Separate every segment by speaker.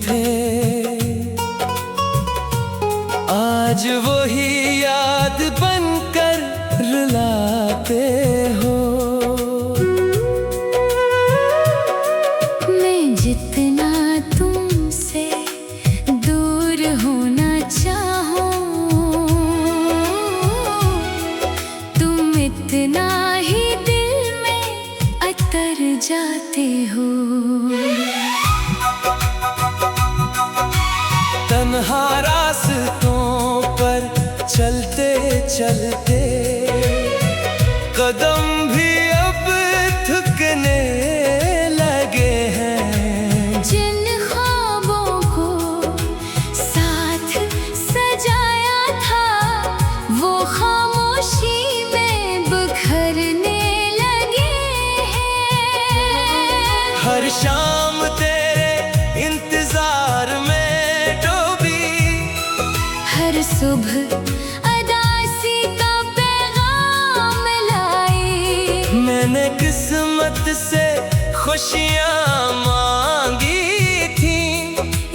Speaker 1: थे, आज वही याद बनकर रुलाते हो।
Speaker 2: मैं जितना तुमसे दूर होना चाहूं, तुम इतना ही दिल में अतर जाते हो।
Speaker 1: तन्हा रास्तों पर चलते चलते कदम भी अब थकने लगे हैं।
Speaker 2: जिन ख्वाबों को साथ सजाया था, वो खामोशी में बिखरने लगे हैं।
Speaker 1: हर शाम तेरे इंतजार में डूबी,
Speaker 2: हर सुबह अदासी का पैगाम लाई।
Speaker 1: मैंने किस्मत से खुशियाँ मांगी थी,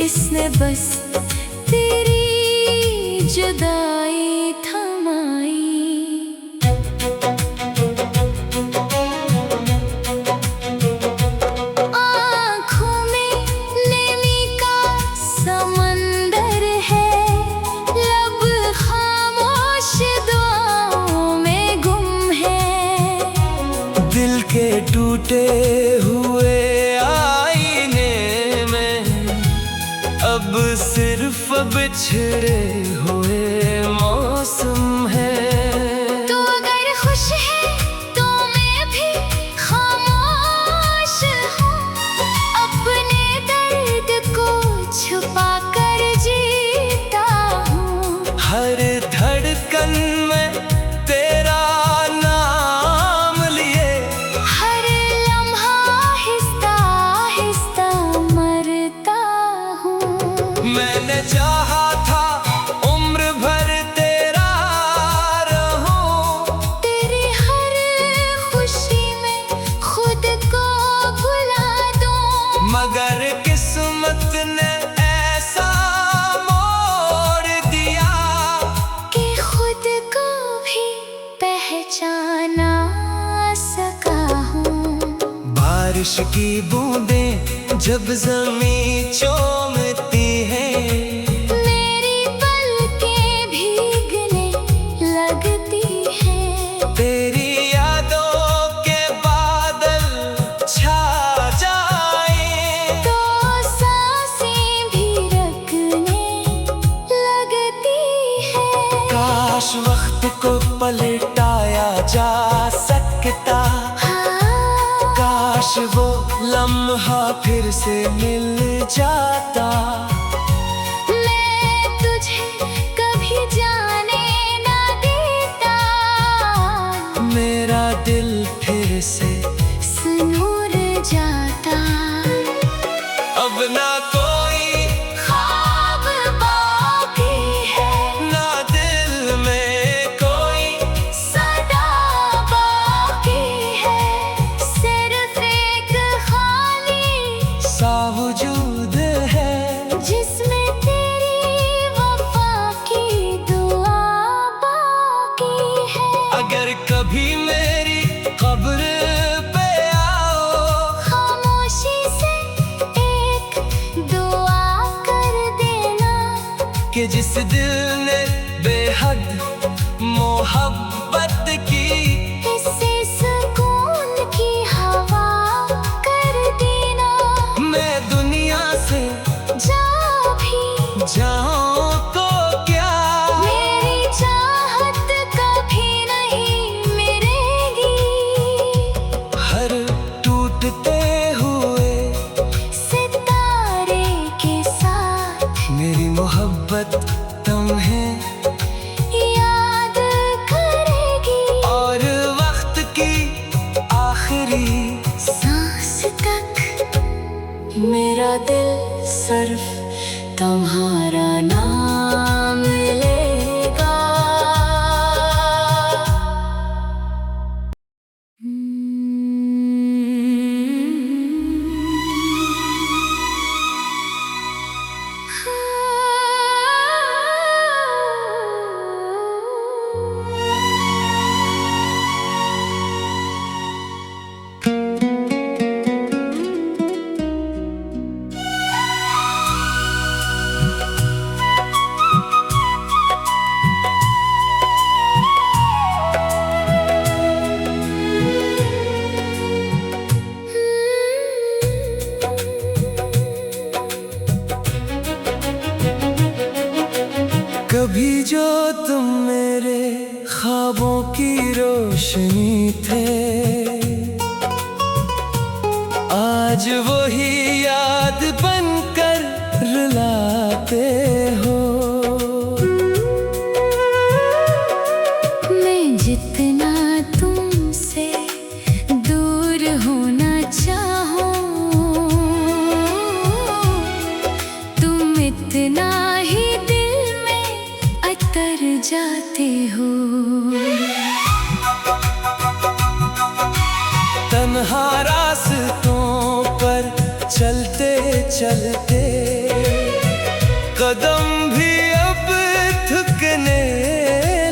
Speaker 2: इसने बस तेरी जुदाई थमाई। आँखों में नेमी का समंदर है, लब खामोश दुआओं में गुम है।
Speaker 1: दिल के टूटे हुए आईने में अब सिर्फ बिछड़े हुए मौसम है।
Speaker 2: तो अगर खुश है तो मैं भी खामोश हूँ, अपने दर्द को छुपा कर जीता हूँ।
Speaker 1: हर धड़कन में तेरा नाम लिए,
Speaker 2: हर लम्हा आहिस्ता आहिस्ता मरता हूँ।
Speaker 1: मैंने चाहा था उम्र भर तेरा रहूं,
Speaker 2: तेरी हर खुशी में खुद को भुला दूं।
Speaker 1: मगर किस्मत ने ऐसा मोड़ दिया
Speaker 2: कि खुद को भी पहचाना सका हूँ।
Speaker 1: बारिश की बूंदें जब ज़मीं चूमती हैं,
Speaker 2: मेरी पलकें भीगने लगती हैं।
Speaker 1: तेरी यादों के बादल छा जाए,
Speaker 2: तो सांसें भी रखने लगती हैं।
Speaker 1: काश वक्त को पलटाया जा सकता,
Speaker 2: हाँ,
Speaker 1: काश वो लम्हा फिर से मिल जाता।
Speaker 2: मैं तुझे कभी जाने ना देता,
Speaker 1: मेरा दिल फिर से
Speaker 2: सुनूर जाता।
Speaker 1: अब ना कोई
Speaker 2: ख्वाब बाकी है,
Speaker 1: ना दिल में कोई
Speaker 2: सदा बाकी है। सिर्फ एक खाली
Speaker 1: सा वजूद है,
Speaker 2: जिसमें तेरी वफा की दुआ बाकी है।
Speaker 1: अगर कभी मेरी कब्र पे आओ,
Speaker 2: खामोशी से एक दुआ कर देना
Speaker 1: कि जिस दिल ने बेहद मोहब्बत की,
Speaker 2: इससे सुकून की हवा कर देना।
Speaker 1: मैं दुनिया से
Speaker 2: जा भी
Speaker 1: जाऊं तो क्या,
Speaker 2: मेरी चाहत कभी नहीं मिलेगी।
Speaker 1: हर टूटते हुए
Speaker 2: सितारे के साथ
Speaker 1: मेरी मोहब्बत तुम्हें
Speaker 2: याद करेगी।
Speaker 1: और वक्त की आखिरी
Speaker 2: सांस तक
Speaker 1: मेरा दिल सिर्फ तुम्हारा नाम लेगा। कभी जो तुम मेरे ख्वाबों की रोशनी थे, आज वही याद बनकर रुलाते हो।
Speaker 2: मैं जितना तुमसे दूर होना चाहूं, तुम इतना ही दिल में अतर जाते हो।
Speaker 1: तन्हा रास्तों पर चलते चलते कदम भी अब थकने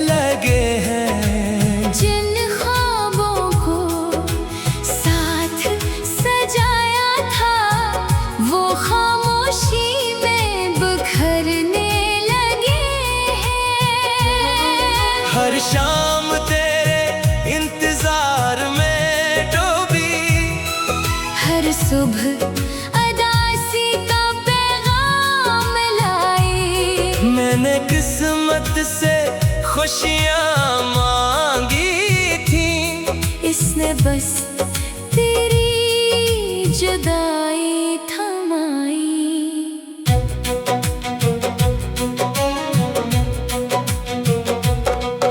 Speaker 1: लगे हैं।
Speaker 2: जिन ख्वाबों को साथ सजाया था, वो खामोशी में बिखरने लगे हैं।
Speaker 1: हर शाम तेरे इंतजार में डूबी,
Speaker 2: हर सुबह अदासी का पैगाम लाई।
Speaker 1: मैंने किस्मत से खुशियाँ मांगी थी,
Speaker 2: इसने बस तेरी जुदाई थमाई।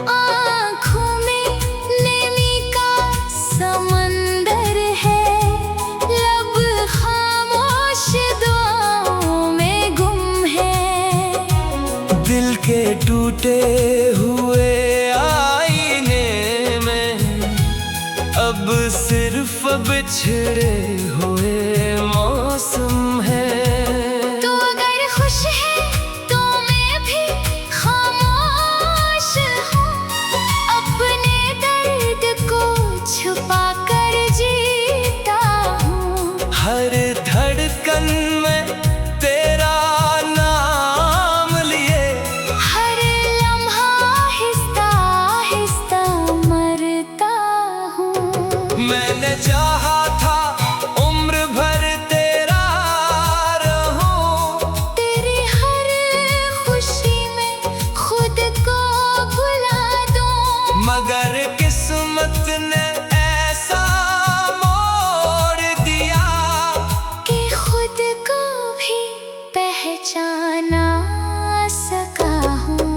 Speaker 2: आँखों में नेमी का समंदर है, लब खामोश दुआओं में गुम है।
Speaker 1: दिल के टूटे हुए आईने में अब सिर्फ बिछड़े हुए मौसम है।
Speaker 2: तू अगर खुश है तो मैं भी खामोश हूँ, अपने दर्द को छुपा कर जीता हूँ।
Speaker 1: हर धड़कन में तेरा नाम लिए,
Speaker 2: हर लम्हा आहिस्ता आहिस्ता मरता हूँ।
Speaker 1: मैंने चाहा था उम्र भर तेरा रहूं,
Speaker 2: तेरी हर खुशी में खुद को भुला दूँ।
Speaker 1: मगर किस्मत ने ऐसा मोड़ दिया
Speaker 2: कि खुद को भी पहचाना सका हूँ।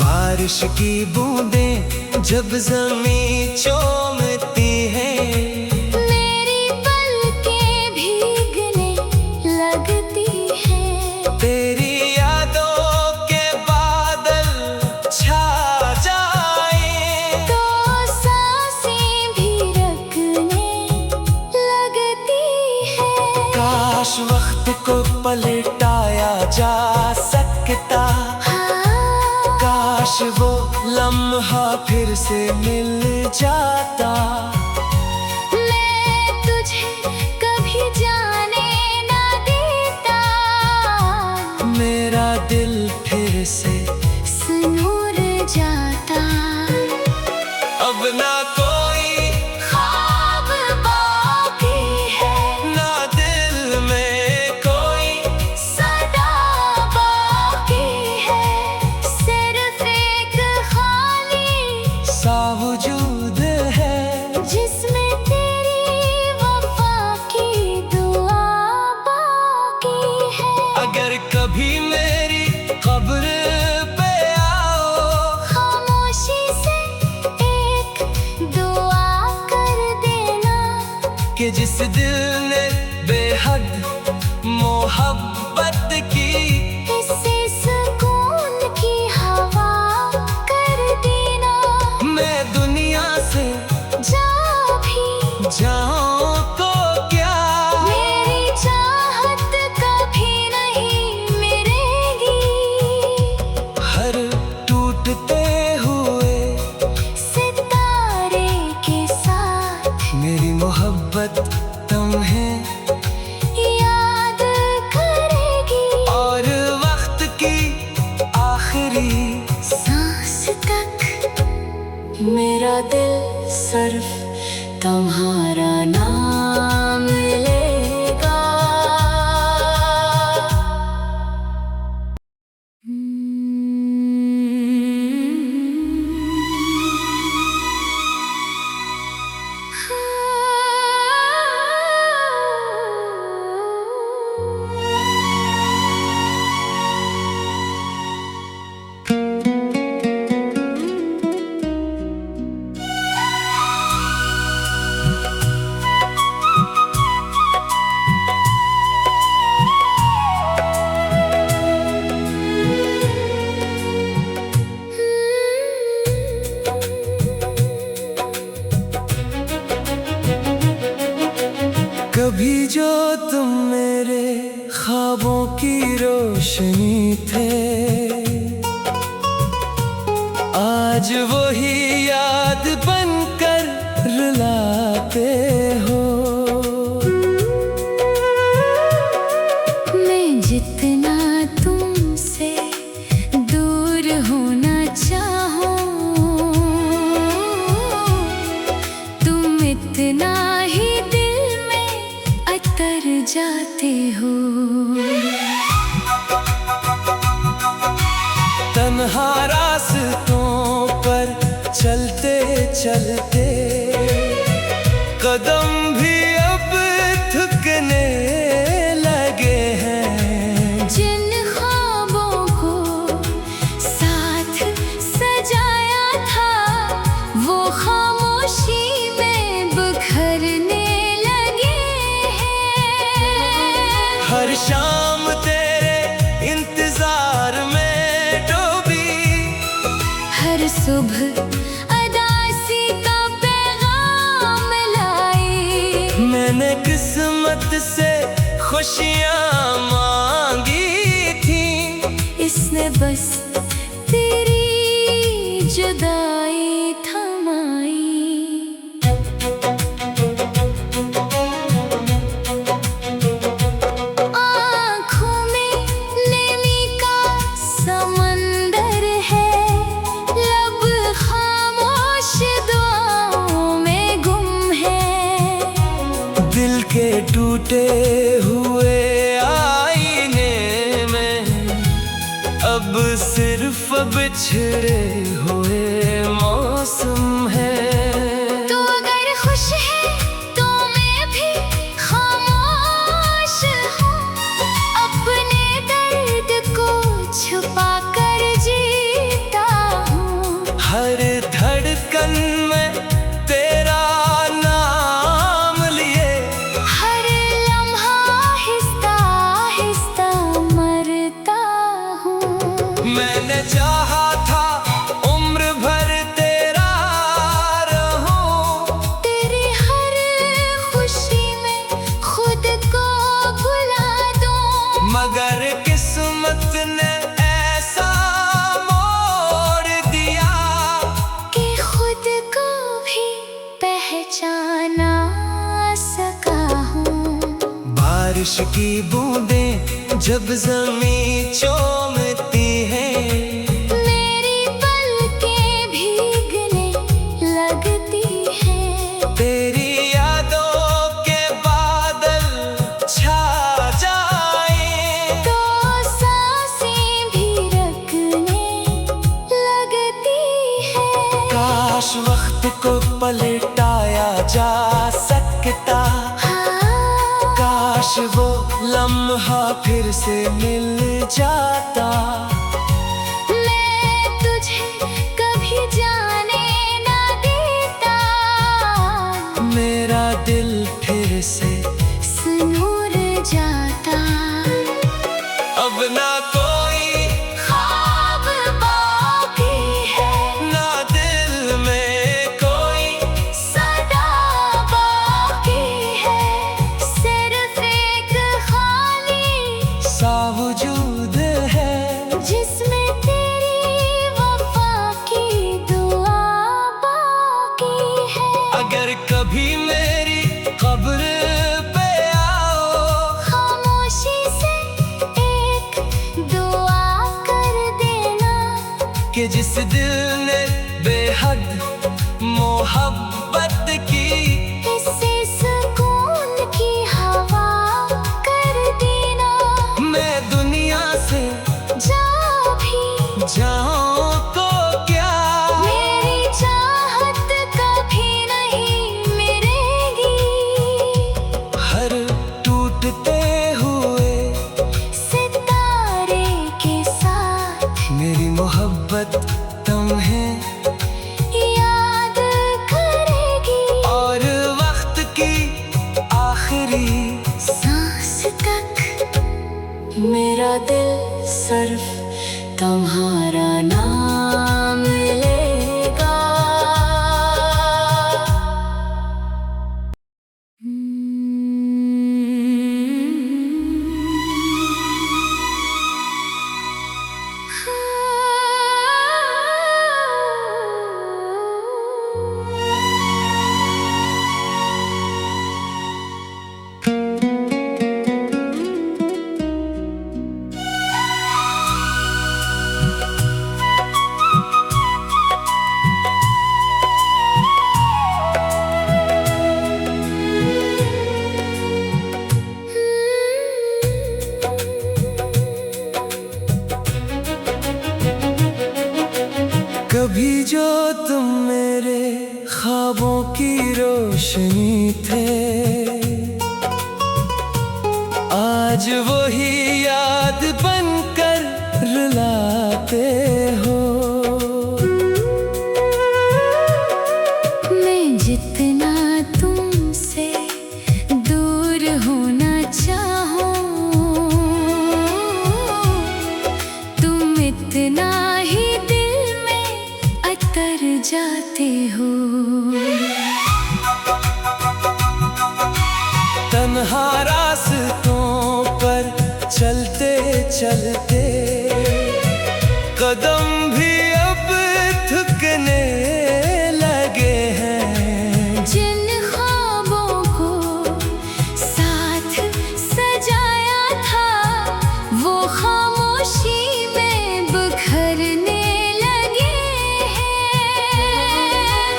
Speaker 1: बारिश की बूंदें जब ज़मीं चूमती हैं,
Speaker 2: मेरी पलकें भीगने लगती हैं।
Speaker 1: तेरी यादों के बादल छा जाएं,
Speaker 2: तो सांसें भी रखने लगती हैं।
Speaker 1: काश वक्त को पलटाया जा सकता,
Speaker 2: हाँ,
Speaker 1: काश वो लम्हा फिर से मिल जाता।
Speaker 2: मैं तुझे कभी जाने ना देता,
Speaker 1: मेरा दिल फिर से
Speaker 2: सुनूर जाता।
Speaker 1: अब ना कोई
Speaker 2: ख्वाब बाकी है,
Speaker 1: ना दिल में कोई
Speaker 2: सदा बाकी है। सिर्फ एक खाली
Speaker 1: सा वजूद है,
Speaker 2: जिसमें तेरी वफा की दुआ बाकी है।
Speaker 1: अगर कभी मेरी कब्र पे आओ,
Speaker 2: खामोशी से एक दुआ कर देना,
Speaker 1: कि जिस दिल ने बेहद मोहब्बत की,
Speaker 2: इससे सुकून की हवा कर देना।
Speaker 1: मैं दुनिया से
Speaker 2: जा भी
Speaker 1: जाऊं तो क्या,
Speaker 2: मेरी चाहत कभी नहीं मिलेगी।
Speaker 1: हर टूटते हुए
Speaker 2: सितारे के साथ
Speaker 1: मेरी मोहब्बत तुम्हें
Speaker 2: याद करेगी।
Speaker 1: और वक्त की आखिरी
Speaker 2: सांस तक
Speaker 1: मेरा दिल
Speaker 2: सिर्फ तुम्हारा नाम लेगा।
Speaker 1: रोशनी थे, आज वही याद बनकर रुलाते हो।
Speaker 2: मैं जितना तुमसे दूर होना चाहूं, तुम इतना ही दिल में अतर जाते हो।
Speaker 1: तन्हा रास्तों पर चलते चलते कदम भी अब थकने लगे हैं।
Speaker 2: जिन ख्वाबों को साथ सजाया था, वो खामोशी में बिखरने लगे हैं।
Speaker 1: हर शाम तेरे इंतजार में डूबी,
Speaker 2: हर सुबह अदासी का पैगाम लाई।
Speaker 1: मैंने किस्मत से खुशियाँ मांगी थी,
Speaker 2: इसने बस तेरी जुदाई थमाई। आँखों में नेमी का समंदर है, लब खामोश दुआओं में गुम है।
Speaker 1: दिल के टूटे हुए आईने में अब सिर्फ बिछड़े हुए मौसम है।
Speaker 2: तो अगर खुश है तो मैं भी खामोश हूँ, अपने दर्द को छुपा कर जीता हूँ।
Speaker 1: हर धड़कन में तेरा नाम लिए,
Speaker 2: हर लम्हा आहिस्ता आहिस्ता मरता हूँ।
Speaker 1: मैंने चाहा था उम्र भर तेरा रहूं,
Speaker 2: तेरी हर खुशी में खुद को भुला दूँ।
Speaker 1: मगर किस्मत ने ऐसा मोड़ दिया
Speaker 2: कि खुद को भी पहचाना सका हूँ।
Speaker 1: बारिश की बूंदें जब ज़मीं चूमती हैं,
Speaker 2: मेरी पलकें भीगने लगती हैं।
Speaker 1: तेरी यादों के बादल छा जाए,
Speaker 2: तो सांसें भी रखने लगती हैं।
Speaker 1: काश वक्त को पलटाया जा सकता,
Speaker 2: हाँ,
Speaker 1: काश वो लम्हा फिर से मिल जाता।
Speaker 2: मैं तुझे कभी जाने ना देता,
Speaker 1: मेरा दिल फिर से
Speaker 2: सुनूर जाता।
Speaker 1: अब ना कोई
Speaker 2: ख्वाब बाकी है,
Speaker 1: ना दिल में कोई
Speaker 2: सदा बाकी है। सिर्फ एक खाली
Speaker 1: सा वजूद है,
Speaker 2: जिसमें तेरी वफा की दुआ बाकी है।
Speaker 1: अगर कभी मेरी कब्र पे आओ,
Speaker 2: खामोशी से एक दुआ कर देना,
Speaker 1: कि जिस दिल ने बेहद मोहब्बत की,
Speaker 2: इससे सुकून की हवा कर देना।
Speaker 1: मैं दुनिया से
Speaker 2: जा भी
Speaker 1: जाऊं तो क्या,
Speaker 2: मेरी चाहत कभी नहीं मिलेगी।
Speaker 1: हर टूटते हुए
Speaker 2: सितारे के साथ
Speaker 1: मेरी मोहब्बत तुम्हें
Speaker 2: याद करेगी।
Speaker 1: और वक्त की आखिरी
Speaker 2: सांस तक
Speaker 1: मेरा दिल
Speaker 2: सिर्फ तुम्हारा नाम लेगा।
Speaker 1: कभी जो तुम मेरे ख्वाबों की रोशनी थे, आज वही याद बनकर रुलाते हो।
Speaker 2: मैं जितना तुमसे दूर होना चाहूं, तुम इतना ही दिल में अतर जाते हो।
Speaker 1: तन्हा रास्तों पर चलते चलते कदम भी अब थकने लगे हैं।
Speaker 2: जिन ख्वाबों को साथ सजाया था, वो खामोशी में बिखरने लगे हैं।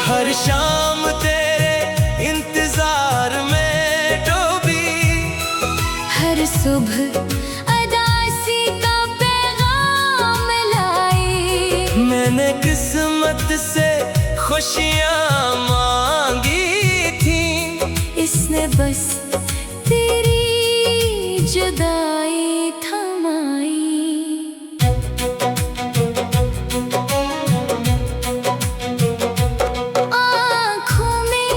Speaker 1: हर शाम तेरे इंतजार में डूबी,
Speaker 2: हर सुबह अदासी का पैगाम लाई।
Speaker 1: मैंने किस्मत से खुशियाँ मांगी थी,
Speaker 2: इसने बस तेरी जुदाई थमाई। आँखों में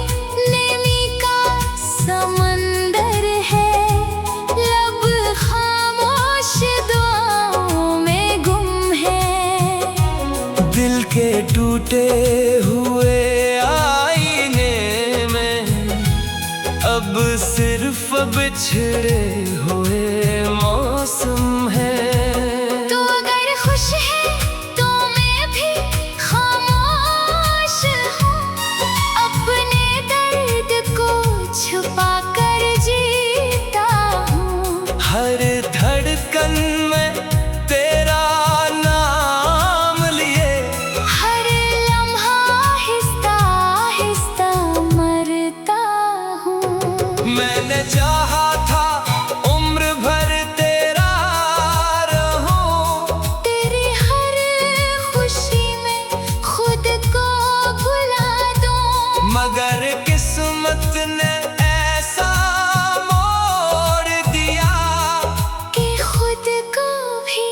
Speaker 2: नमी का समंदर है, लब खामोश दुआओं में गुम है।
Speaker 1: दिल के टूटे हुए आईने में अब सिर्फ बिछड़े हुए मौसम है।
Speaker 2: तो अगर खुश है तो मैं भी खामोश हूँ, अपने दर्द को छुपा कर जीता हूँ।
Speaker 1: हर धड़कन में तेरा नाम लिए,
Speaker 2: हर लम्हा आहिस्ता आहिस्ता मरता हूँ।
Speaker 1: मैंने चाहा था उम्र भर तेरा रहूं,
Speaker 2: तेरी हर खुशी में खुद को भुला दूं।
Speaker 1: मगर किस्मत ने ऐसा मोड़ दिया
Speaker 2: कि खुद को भी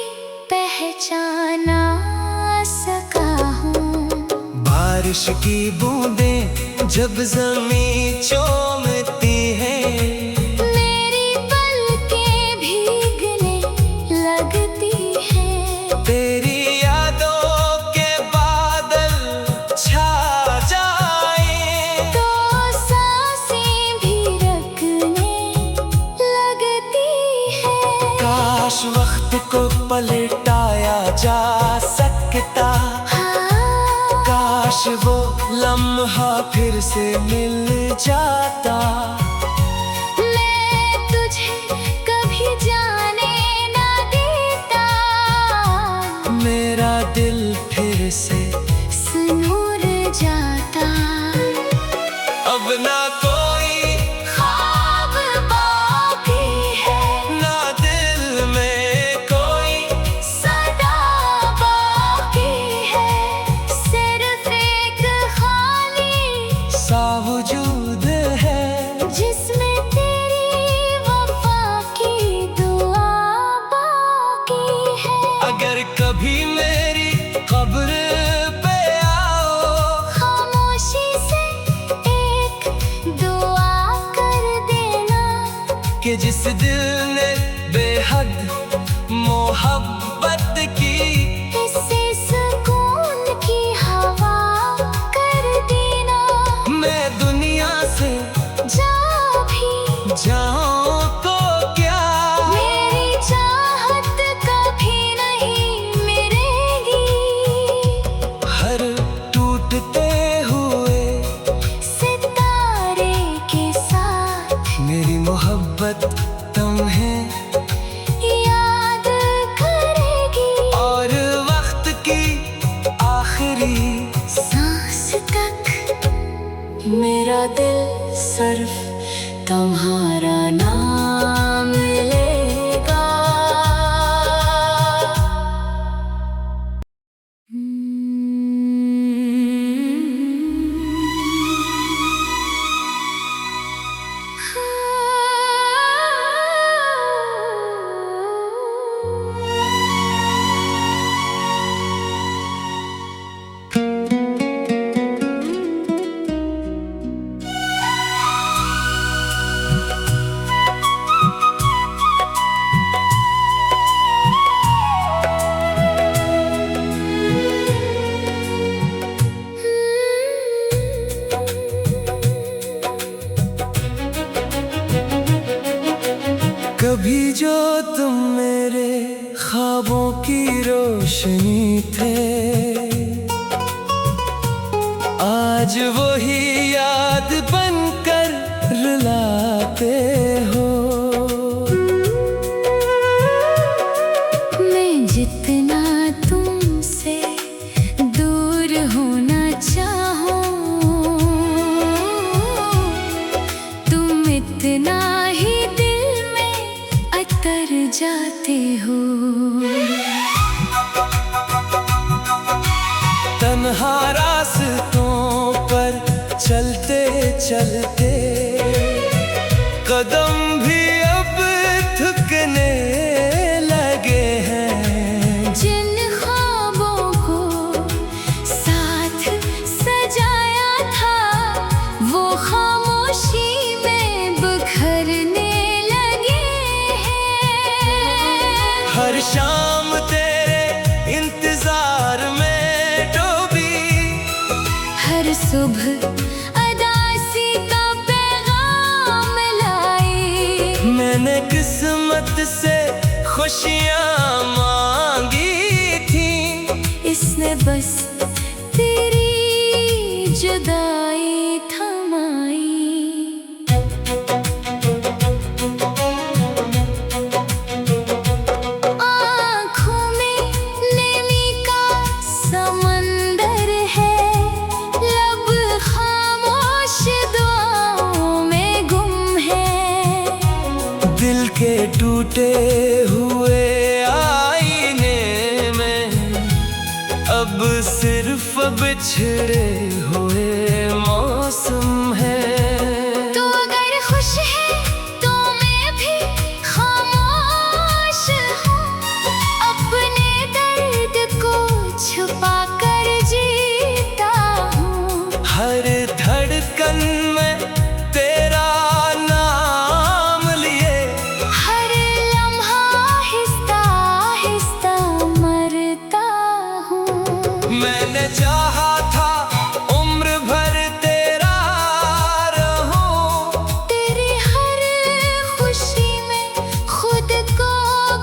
Speaker 2: पहचाना सका हूँ।
Speaker 1: बारिश की बूंदें जब ज़मीं चूमती हैं,
Speaker 2: मेरी पलकें भीगने लगती हैं।
Speaker 1: तेरी यादों के बादल छा जाए,
Speaker 2: तो सांसें भी रखने लगती हैं।
Speaker 1: काश वक्त को पलटाया जा सकता, काश वो लम्हा फिर से मिल जाता।
Speaker 2: मैं तुझे कभी जाने ना देता,
Speaker 1: मेरा दिल फिर से
Speaker 2: सुनूर जाता।
Speaker 1: अब ना कोई
Speaker 2: ख्वाब बाकी है,
Speaker 1: ना दिल में कोई
Speaker 2: सदा बाकी है। सिर्फ एक खाली
Speaker 1: सा वजूद है,
Speaker 2: जिसमें तेरी वफा की दुआ बाकी है।
Speaker 1: अगर कभी मेरी कब्र पे आओ,
Speaker 2: खामोशी से एक दुआ कर देना
Speaker 1: कि जिस दिल ने बेहद मोहब्बत की,
Speaker 2: इससे सुकून की हवा कर देना।
Speaker 1: मैं दुनिया से
Speaker 2: जा भी
Speaker 1: जाऊं तो क्या,
Speaker 2: मेरी चाहत कभी नहीं मिलेगी।
Speaker 1: हर टूटते हुए
Speaker 2: सितारे के साथ
Speaker 1: मेरी मोहब्बत तुम है।
Speaker 2: याद करे
Speaker 1: ख्वाबों की रोशनी थे। आज वही याद बनकर रुलाते हो।
Speaker 2: मैं जितना तुमसे दूर होना चाहूं, तुम इतना ही दिल में अतर जाते हो।
Speaker 1: तन्हा रास्तों पर चलते चलते कदम भी अब थकने लगे हैं।
Speaker 2: जिन ख्वाबों को साथ सजाया था, वो खामोशी में बिखरने लगे हैं।
Speaker 1: हर शाम तेरे इंतजार में डूबी,
Speaker 2: हर सुबह अदासी का पैगाम लाई।
Speaker 1: मैंने किस्मत से खुशियाँ मांगी थी,
Speaker 2: इसने बस तेरी जुदाई थमाई। आँखों में नमी का समंदर है, लब खामोश दुआओं में गुम है।
Speaker 1: दिल के टूटे हुए आईने में अब सिर्फ बिछड़े हुए मौसम है।
Speaker 2: तू अगर खुश है तो मैं भी खामोश हूँ, अपने दर्द को छुपा कर जीता हूँ।
Speaker 1: हर धड़कन में तेरा नाम लिए,
Speaker 2: हर लम्हा आहिस्ता आहिस्ता मरता हूँ।
Speaker 1: मैंने चाहा था उम्र भर तेरा रहूं,
Speaker 2: तेरी हर खुशी में खुद को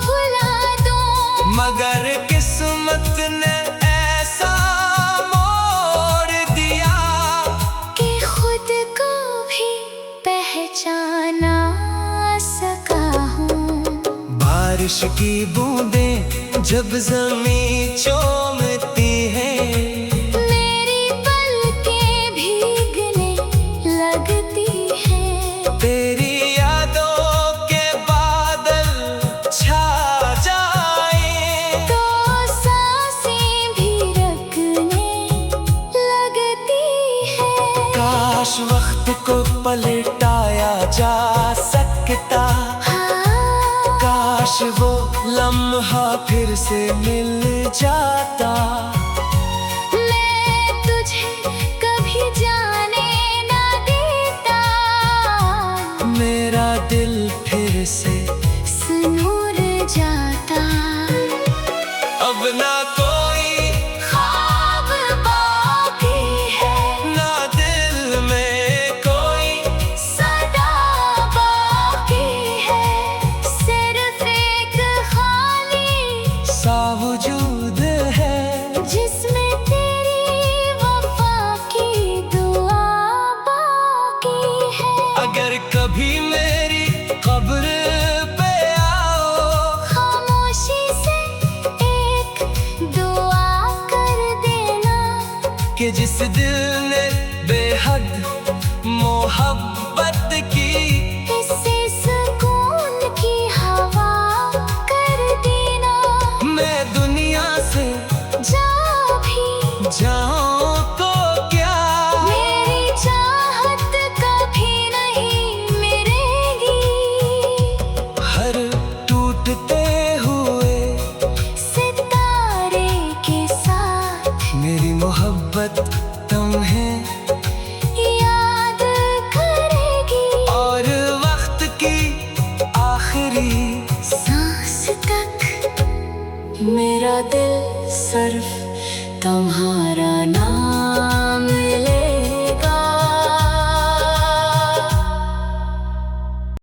Speaker 2: भुला दूँ।
Speaker 1: मगर किस्मत ने ऐसा मोड़ दिया
Speaker 2: कि खुद को भी पहचाना सका हूँ।
Speaker 1: बारिश की बूंदें जब ज़मीं चूमती हैं,
Speaker 2: मेरी पलकें भीगने लगती हैं।
Speaker 1: तेरी यादों के बादल छा जाएं,
Speaker 2: तो सांसें भी रखने लगती हैं।
Speaker 1: काश वक्त को पलटाया जा सकता,
Speaker 2: हाँ,
Speaker 1: काश वो लम्हा फिर से मिल जाता।
Speaker 2: मैं तुझे कभी जाने ना देता,
Speaker 1: मेरा दिल फिर से
Speaker 2: सुनूर जाता।
Speaker 1: अब ना कोई
Speaker 2: ख्वाब बाकी है,
Speaker 1: ना दिल में कोई
Speaker 2: सदा बाकी है। सिर्फ एक खाली
Speaker 1: सा वजूद है,
Speaker 2: जिसमें तेरी वफा की दुआ बाकी है।
Speaker 1: अगर कभी मेरी कब्र पे आओ,
Speaker 2: खामोशी से एक दुआ कर देना
Speaker 1: कि जिस दिल ने बेहद मोहब्बत की,
Speaker 2: इससे सुकून की हवा कर देना।
Speaker 1: मैं दुनिया से
Speaker 2: जा भी
Speaker 1: जाऊं तो क्या,
Speaker 2: मेरी चाहत कभी नहीं मिलेगी।
Speaker 1: हर टूटते हुए
Speaker 2: सितारे के साथ
Speaker 1: मेरी मोहब्बत तुम्हें
Speaker 2: याद करेगी।
Speaker 1: और वक्त की आखिरी
Speaker 2: सांस तक
Speaker 1: मेरा दिल
Speaker 2: सिर्फ तुम्हारा नाम